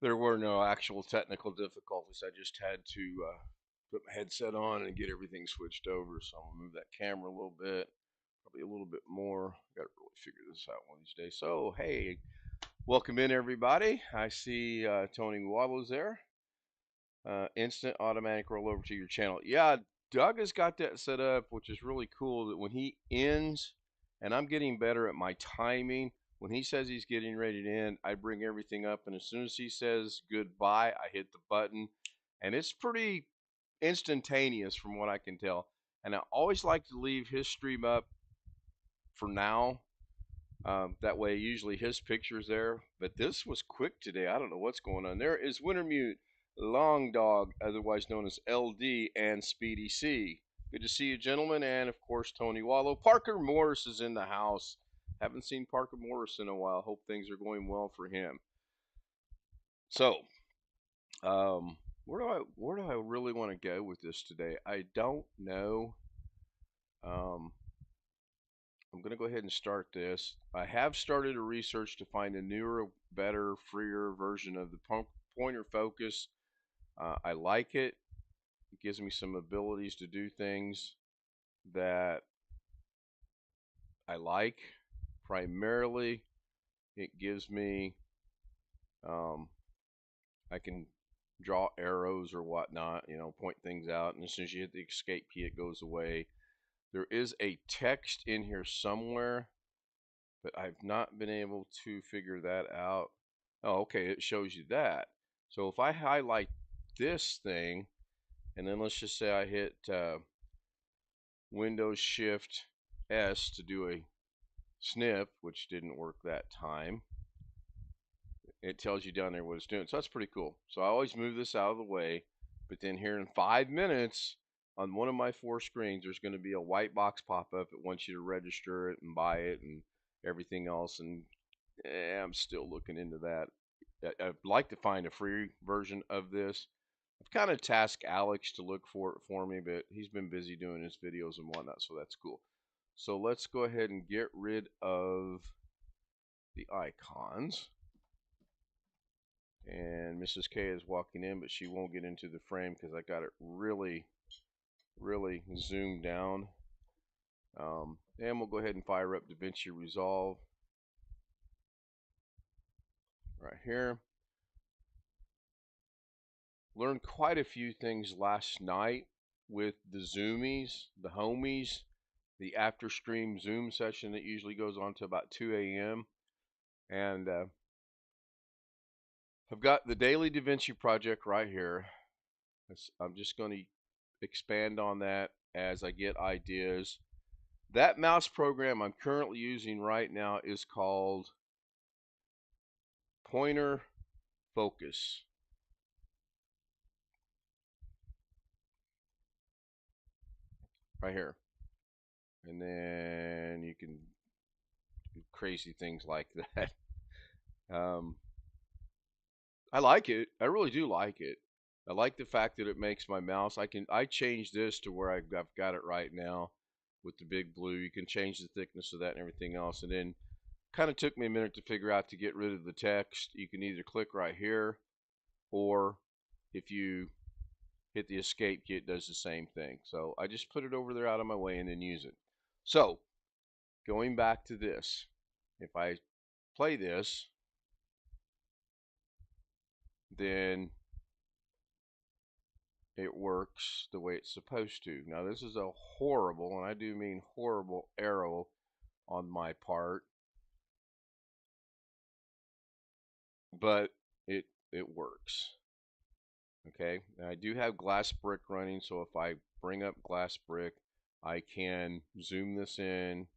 There were no actual technical difficulties. I just had to put my headset on and get everything switched over. So I'm gonna move that camera a little bit, probably a little bit more. Got to really figure this out one of these days. So hey, welcome in everybody. I see Tony Waddle's there. Instant automatic rollover to your channel. Yeah, Doug has got that set up, which is really cool. That when he ends, and I'm getting better at my timing. When he says he's getting ready to end, I bring everything up, and as soon as he says goodbye, I hit the button, and it's pretty instantaneous from what I can tell. And I always like to leave his stream up for now. That way, usually his picture's there. But this was quick today. I don't know what's going on. There is Wintermute, Long Dog, otherwise known as LD, and Speedy C. Good to see you, gentlemen, and of course Tony Wallow. Parker Morris is in the house. Haven't seen Parker Morris in a while. Hope things are going well for him. So, where do I really want to go with this today? I don't know. Um, I'm going to go ahead and start this. I have started a research to find a newer, better, freer version of the pointer focus. I like it. It gives me some abilities to do things that I like. Primarily, it gives me, um, I can draw arrows or whatnot, point things out, and as soon as you hit the escape key, it goes away. There is a text in here somewhere, but I've not been able to figure that out. Oh, okay, it shows you that. So if I highlight this thing, and then let's just say I hit Windows Shift S to do a snip, which didn't work that time, it tells you down there what it's doing. So that's pretty cool. So I always move this out of the way, but then here in 5 minutes, on one of my 4 screens, there's going to be a white box pop up. It wants you to register it and buy it and everything else. And I'm still looking into that. I'd like to find a free version of this. I've kind of tasked Alex to look for it for me, but he's been busy doing his videos and whatnot, so that's cool. So let's go ahead and get rid of the icons. And Mrs. K is walking in, but she won't get into the frame because I got it really, really zoomed down. And we'll go ahead and fire up Davinci Resolve right here. Learned quite a few things last night with the zoomies, the homies, the after stream Zoom session that usually goes on to about 2 a.m. And I've got the Daily Davinci project right here. I'm just going to expand on that as I get ideas. That mouse program I'm currently using right now is called Pointer Focus. Right here. And then you can do crazy things like that. I like it. I really do like it. I like the fact that it makes my mouse. I change this to where I've got it right now with the big blue. You can change the thickness of that and everything else. And then kind of took me a minute to figure out to get rid of the text. You can either click right here, or if you hit the escape key, it does the same thing. So I just put it over there out of my way and then use it. So going back to this, if I play this, then it works the way it's supposed to. Now this is a horrible, and I do mean horrible, arrow on my part, but it works. Okay, now I do have glass brick running, so if I bring up glass brick, I can zoom this in.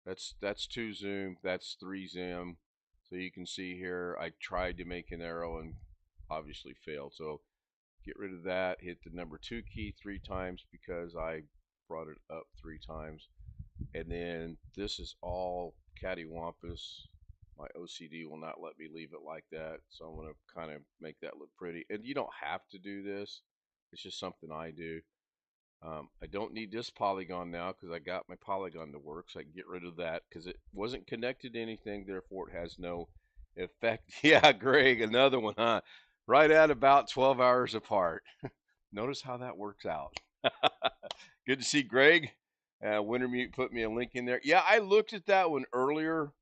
That's 2 zoom, that's 3 zoom. So you can see here I tried to make an arrow and obviously failed. So get rid of that, hit the number 2 key 3 times because I brought it up 3 times. And then this is all cattywampus. My OCD will not let me leave it like that, so I'm going to kind of make that look pretty. And you don't have to do this. It's just something I do. I don't need this polygon now because I got my polygon to work, so I can get rid of that because it wasn't connected to anything, therefore it has no Effect. Yeah, Greg, another one, huh? Right at about 12 hours apart. Notice how that works out. Good to see Greg. Wintermute put me a link in there. Yeah, I looked at that one earlier,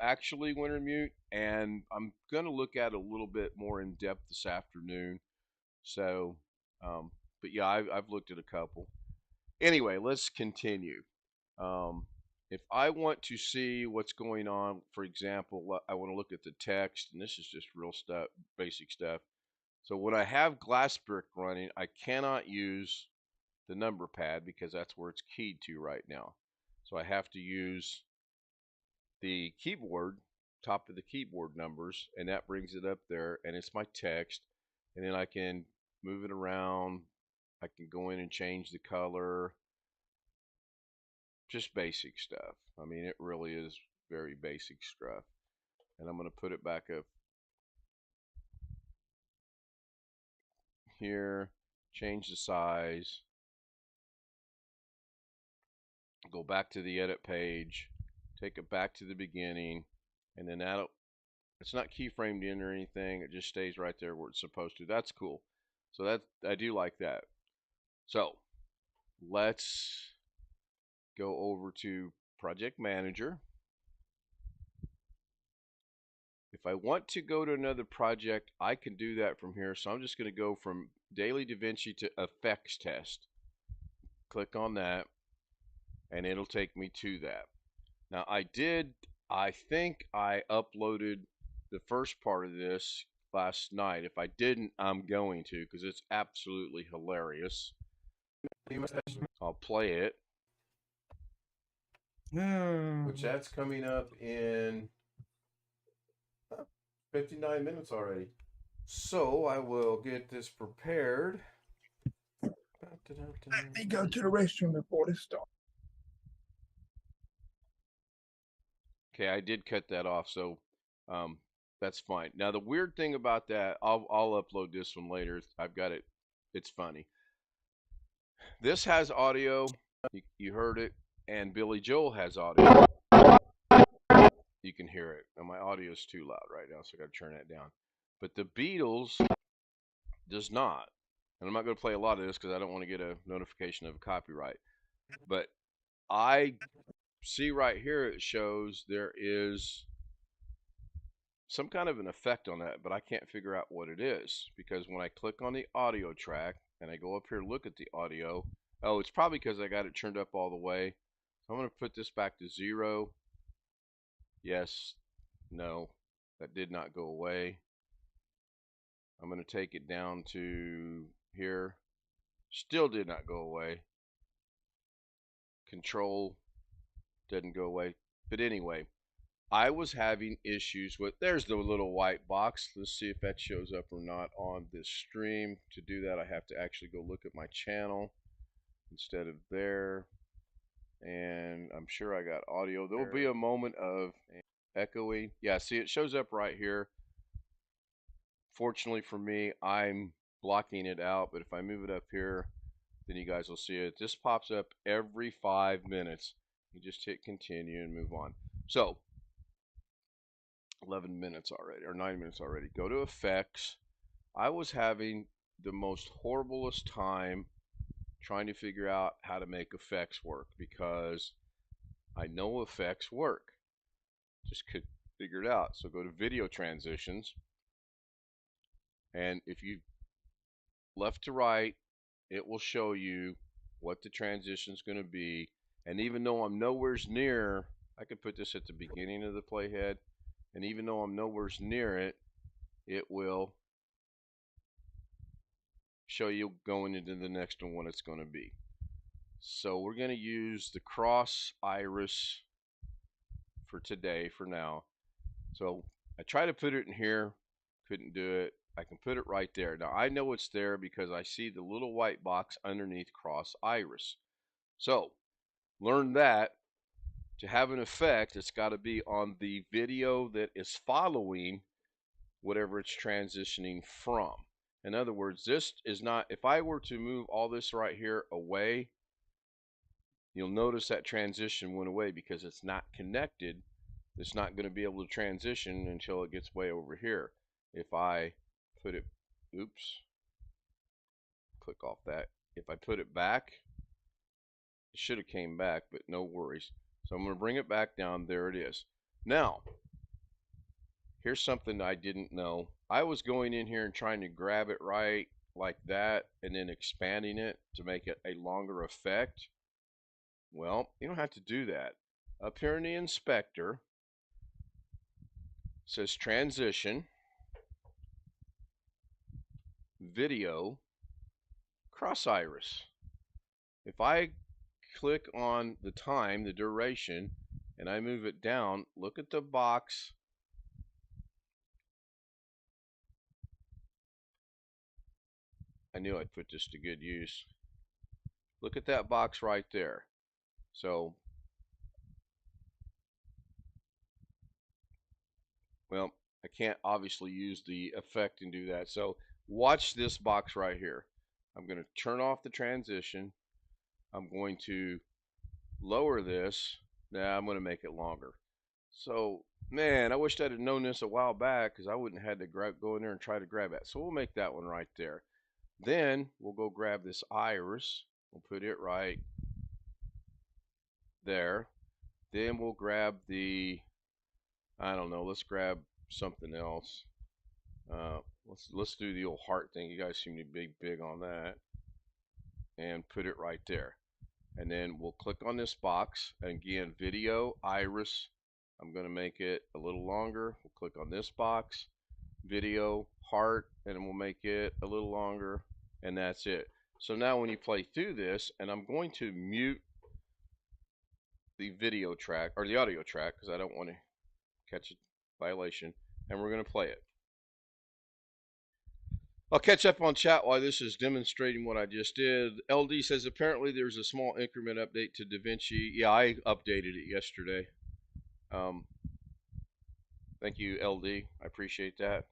actually, Wintermute, and I'm going to look at it a little bit more in depth this afternoon. So, um, but yeah, I've looked at a couple. Anyway, let's continue. Um, if I want to see what's going on, for example, I want to look at the text, and this is just real stuff, basic stuff. So when I have Glassbrick running, I cannot use the number pad because that's where it's keyed to right now. So I have to use the keyboard, top of the keyboard numbers, and that brings it up there, and it's my text. And then I can move it around. I can go in and change the color. Just basic stuff. I mean, it really is very basic stuff. And I'm going to put it back up here, change the size, go back to the edit page, take it back to the beginning, and then that'll, it's not keyframed in or anything. It just stays right there where it's supposed to. That's cool. So that, I do like that. So let's go over to Project Manager. If I want to go to another project, I can do that from here. So I'm just going to go from Daily Davinci to Effects Test. Click on that, and it'll take me to that. Now I think I uploaded the first part of this last night. If I didn't, I'm going to, because it's absolutely hilarious. I'll play it. Which that's coming up in 59 minutes already. So I will get this prepared. Let me go to the restroom before this starts. Okay, I did cut that off, so that's fine. Now the weird thing about that, I'll upload this one later. I've got it. It's funny. This has audio. You heard it, and Billy Joel has audio. You can hear it. Now my audio is too loud right now, so I got to turn that down. But the Beatles does not. And I'm not going to play a lot of this because I don't want to get a notification of a copyright. But I see right here it shows there is some kind of an effect on that, but I can't figure out what it is because when I click on the audio track and I go up here look at the audio, oh, it's probably because I got it turned up all the way. So I'm going to put this back to 0. Yes, no, that did not go away. I'm going to take it down to here. Still did not go away. Control didn't go away. But anyway, I was having issues with, there's the little white box. Let's see if that shows up or not on this stream. To do that, I have to actually go look at my channel instead of there. And I'm sure I got audio. There will be a moment of echoing. Yeah, see, it shows up right here. Fortunately for me, I'm blocking it out, but if I move it up here, then you guys will see it. This pops up every 5 minutes. You just hit continue and move on. So 11 minutes already, or 9 minutes already. Go to effects. I was having the most horriblest time trying to figure out how to make effects work because I know effects work. Just could figure it out. So go to video transitions. And if you left to right, it will show you what the transition is going to be. And even though I'm nowhere near, I could put this at the beginning of the playhead. And even though I'm nowhere near it, it will show you going into the next one what it's going to be. So we're going to use the cross iris for today, for now. So I tried to put it in here, couldn't do it. I can put it right there. Now I know it's there because I see the little white box underneath cross iris. So learn that to have an effect, it's got to be on the video that is following whatever it's transitioning from. In other words, this is not, if I were to move all this right here away, you'll notice that transition went away because it's not connected it's not going to be able to transition until it gets way over here. If I put it, oops, click off that. If I put it back, it should have came back, but no worries. So I'm going to bring it back down. There it is. Now, here's something I didn't know. I was going in here and trying to grab it right like that and then expanding it to make it a longer effect. Well, you don't have to do that. Up here in the inspector, it says transition, video, cross iris. If I click on the time, the duration, and I move it down, look at the box. I knew I'd put this to good use. Look at that box right there. So, well, I can't obviously use the effect and do that. So watch this box right here. I'm going to turn off the transition. I'm going to lower this. Now I'm going to make it longer. So, man, I wish I'd have known this a while back because I wouldn't have had to go in there and try to grab it. So we'll make that one right there. Then we'll go grab this iris. We'll put it right there. Then we'll grab the, I don't know, let's grab something else. Let's do the old heart thing. You guys seem to be big on that. And put it right there. And then we'll click on this box. And again, video, iris. I'm going to make it a little longer. We'll click on this box, video, heart, and we'll make it a little longer. And that's it. So now when you play through this, and I'm going to mute the video track, or the audio track, because I don't want to catch a violation. And we're going to play it. I'll catch up on chat while this is demonstrating what I just did. LD says apparently there's a small increment update to Davinci. Yeah, I updated it yesterday. Thank you, LD. I appreciate that.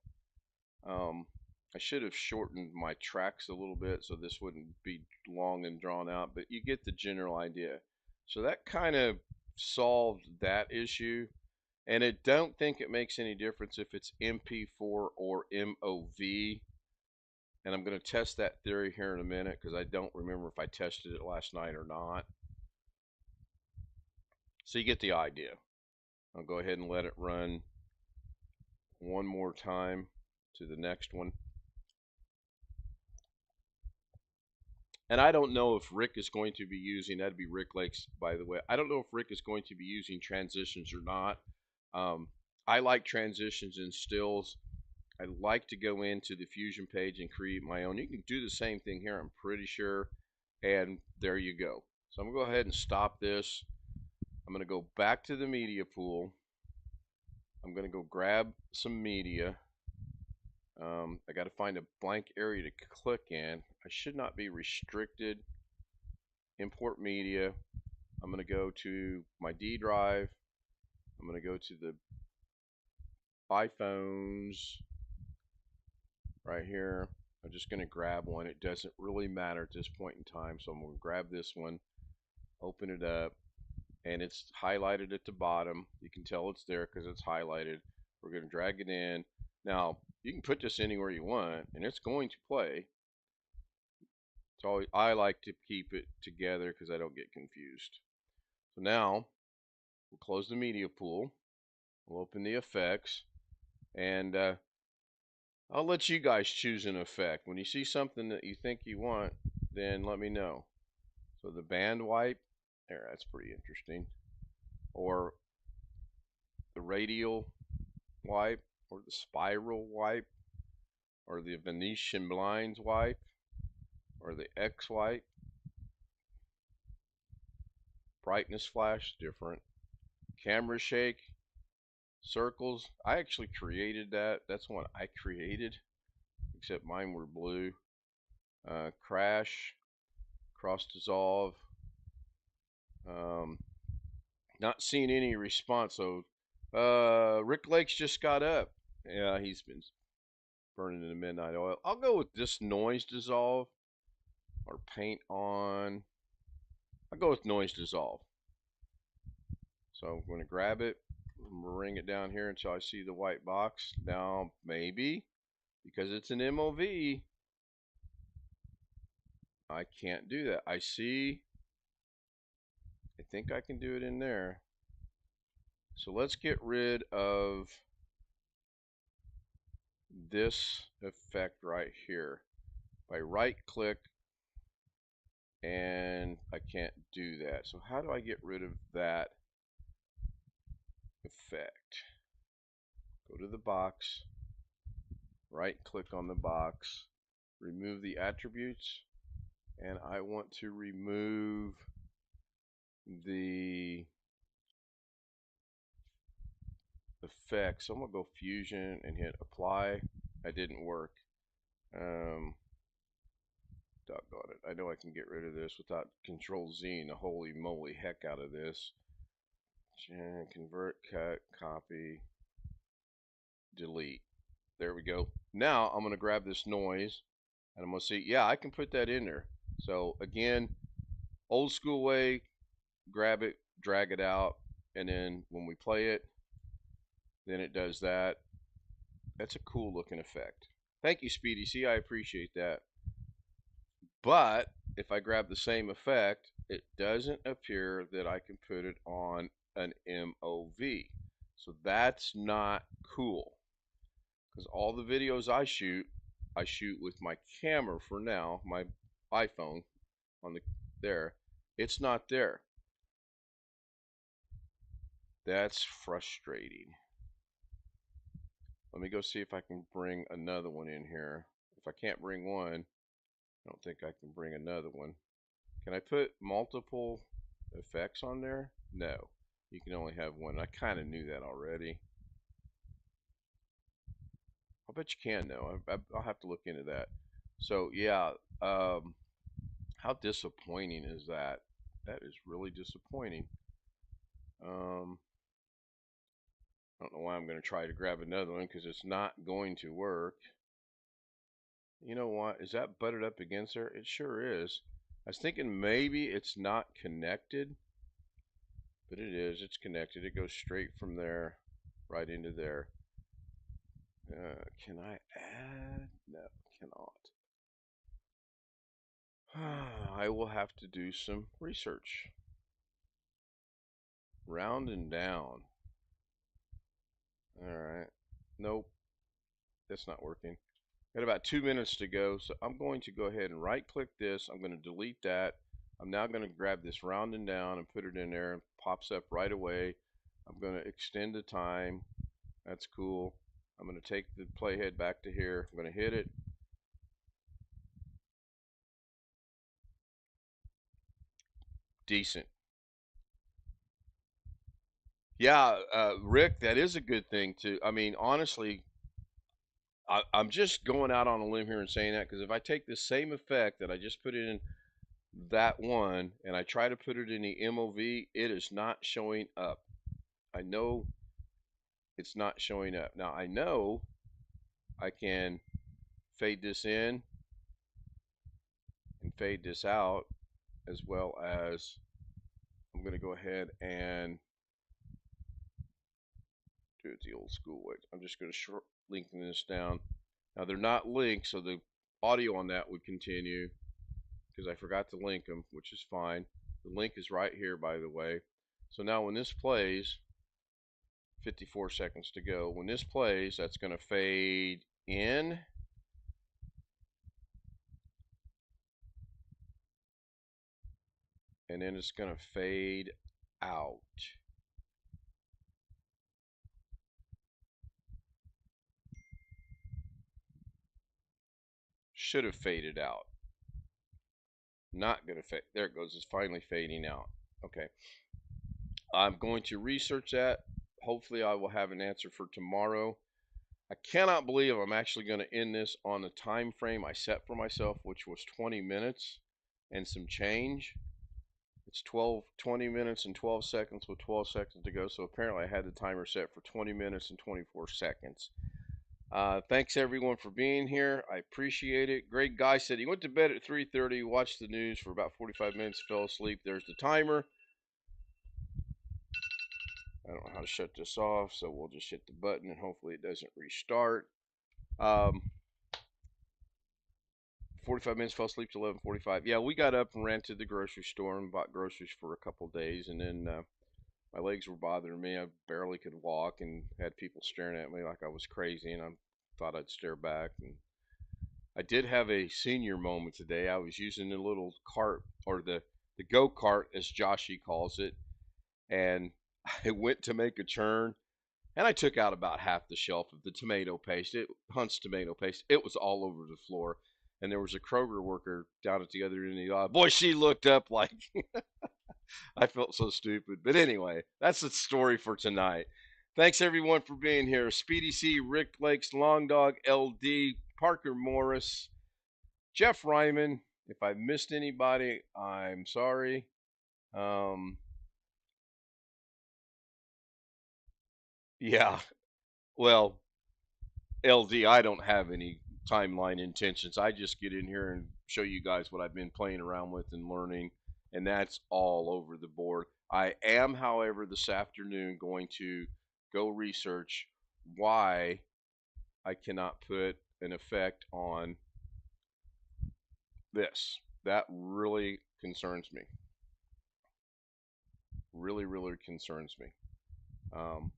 I should have shortened my tracks a little bit so this wouldn't be long and drawn out, but you get the general idea. So that kind of solved that issue. And I don't think it makes any difference if it's MP4 or MOV. And I'm going to test that theory here in a minute because I don't remember if I tested it last night or not. So you get the idea. I'll go ahead and let it run one more time to the next one. And I don't know if Rick is going to be using, that'd be Rick Lakes, by the way. I don't know if Rick is going to be using transitions or not. I like transitions and stills. I like to go into the Fusion page and create my own. You can do the same thing here, I'm pretty sure. And there you go. So I'm going to go ahead and stop this. I'm going to go back to the media pool. I'm going to go grab some media. I got to find a blank area to click in. I should not be restricted. Import media. I'm going to go to my D drive. I'm going to go to the iPhones right here. I'm just going to grab one. It doesn't really matter at this point in time. So I'm going to grab this one, open it up, and it's highlighted at the bottom. You can tell it's there because it's highlighted. We're going to drag it in. Now, you can put this anywhere you want, and it's going to play. It's always, I like to keep it together because I don't get confused. So now, we'll close the media pool. We'll open the effects, and I'll let you guys choose an effect. When you see something that you think you want, then let me know. So the band wipe, there, that's pretty interesting. Or the radial wipe, or the spiral wipe, or the Venetian blinds wipe, or the X wipe. Brightness flash, different. Camera shake, circles. I actually created that. That's one I created, except mine were blue. Crash, cross dissolve. Not seeing any response. So Rick Lakes just got up. Yeah, he's been burning in the midnight oil. I'll go with this noise dissolve or paint on. I'll go with noise dissolve. So I'm going to grab it, bring it down here until I see the white box. Now, maybe, because it's an MOV, I can't do that. I think I can do it in there. So let's get rid of this effect right here by right click, and I can't do that. So how do I get rid of that effect? Go to the box, right click on the box, remove the attributes, and I want to remove the effect. So I'm gonna go fusion and hit apply. That didn't work. Doggone it. I know I can get rid of this without control Z and the holy moly heck out of this. Convert, cut, copy, delete. There we go. Now I'm going to grab this noise and I'm going to see, yeah, I can put that in there. So again, old school way, grab it, drag it out, and then when we play it, then it does that. That's a cool looking effect. Thank you, Speedy C. I appreciate that. But if I grab the same effect, it doesn't appear that I can put it on an MOV. So that's not cool. Because all the videos I shoot with my camera for now, my iPhone on the there. It's not there. That's frustrating. Let me go see if I can bring another one in here. If I can't bring one, I don't think I can bring another one. Can I put multiple effects on there? No. You can only have one. I kind of knew that already. I bet you can though. I'll have to look into that. So yeah, how disappointing is that? That is really disappointing. I don't know why I'm going to try to grab another one because it's not going to work. You know what? Is that butted up against there? It sure is. I was thinking maybe it's not connected, but it is. It's connected. It goes straight from there right into there. Can I add? No, cannot. I will have to do some research. Round and down. Alright. Nope. That's not working. Got about 2 minutes to go, so I'm going to go ahead and right click this. I'm going to delete that. I'm now going to grab this round and down and put it in there. It pops up right away. I'm going to extend the time. That's cool. I'm going to take the playhead back to here. I'm going to hit it. Decent. Yeah, Rick, that is a good thing too. I mean, honestly, I'm just going out on a limb here and saying that because if I take the same effect that I just put in that one and I try to put it in the MOV, it is not showing up. I know it's not showing up. Now I know I can fade this in and fade this out, as well as I'm going to go ahead and do it the old school way. I'm just going to lengthen this down. Now they're not linked, so the audio on that would continue because I forgot to link them, which is fine. The link is right here, by the way. So now when this plays, 54 seconds to go. When this plays, that's going to fade in. And then it's going to fade out. Should have faded out. Not going to fade. There it goes. It's finally fading out. Okay. I'm going to research that. Hopefully I will have an answer for tomorrow. I cannot believe I'm actually going to end this on the time frame I set for myself, which was 20 minutes and some change. It's 20 minutes and 12 seconds with 12 seconds to go. So apparently I had the timer set for 20 minutes and 24 seconds. Thanks everyone for being here. I appreciate it. Great guy said he went to bed at 3:30, watched the news for about 45 minutes, fell asleep. There's the timer. I don't know how to shut this off, so we'll just hit the button and hopefully it doesn't restart. 45 minutes, fell asleep till 11:45. Yeah, we got up and ran to the grocery store and bought groceries for a couple days, and then my legs were bothering me. I barely could walk and had people staring at me like I was crazy, and I thought I'd stare back. And I did have a senior moment today. I was using the little cart, or the go kart as Joshy calls it, and I went to make a turn, and I took out about half the shelf of the tomato paste. Hunt's tomato paste. It was all over the floor. And there was a Kroger worker down at the other end of the aisle. Boy, she looked up like I felt so stupid. But anyway, that's the story for tonight. Thanks everyone for being here. Speedy C, Rick Lakes, Long Dog, LD, Parker Morris, Jeff Ryman. If I missed anybody, I'm sorry. Um, yeah, well, LD, I don't have any timeline intentions. I just get in here and show you guys what I've been playing around with and learning, and that's all over the board. I am, however, this afternoon going to go research why I cannot put an effect on this. That really concerns me. Really, really concerns me. Um,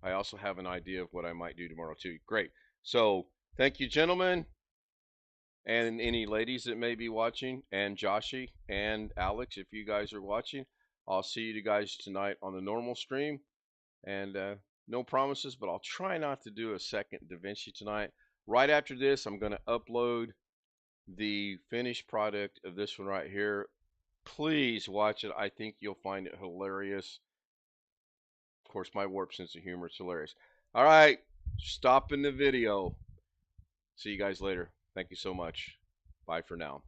I also have an idea of what I might do tomorrow, too. Great. So, thank you, gentlemen. And any ladies that may be watching, and Joshy and Alex, if you guys are watching, I'll see you guys tonight on the normal stream. And no promises, but I'll try not to do a second Davinci tonight. Right after this, I'm going to upload the finished product of this one right here. Please watch it. I think you'll find it hilarious. Of course, my warped sense of humor is hilarious. All right, stopping the video. See you guys later. Thank you so much. Bye for now.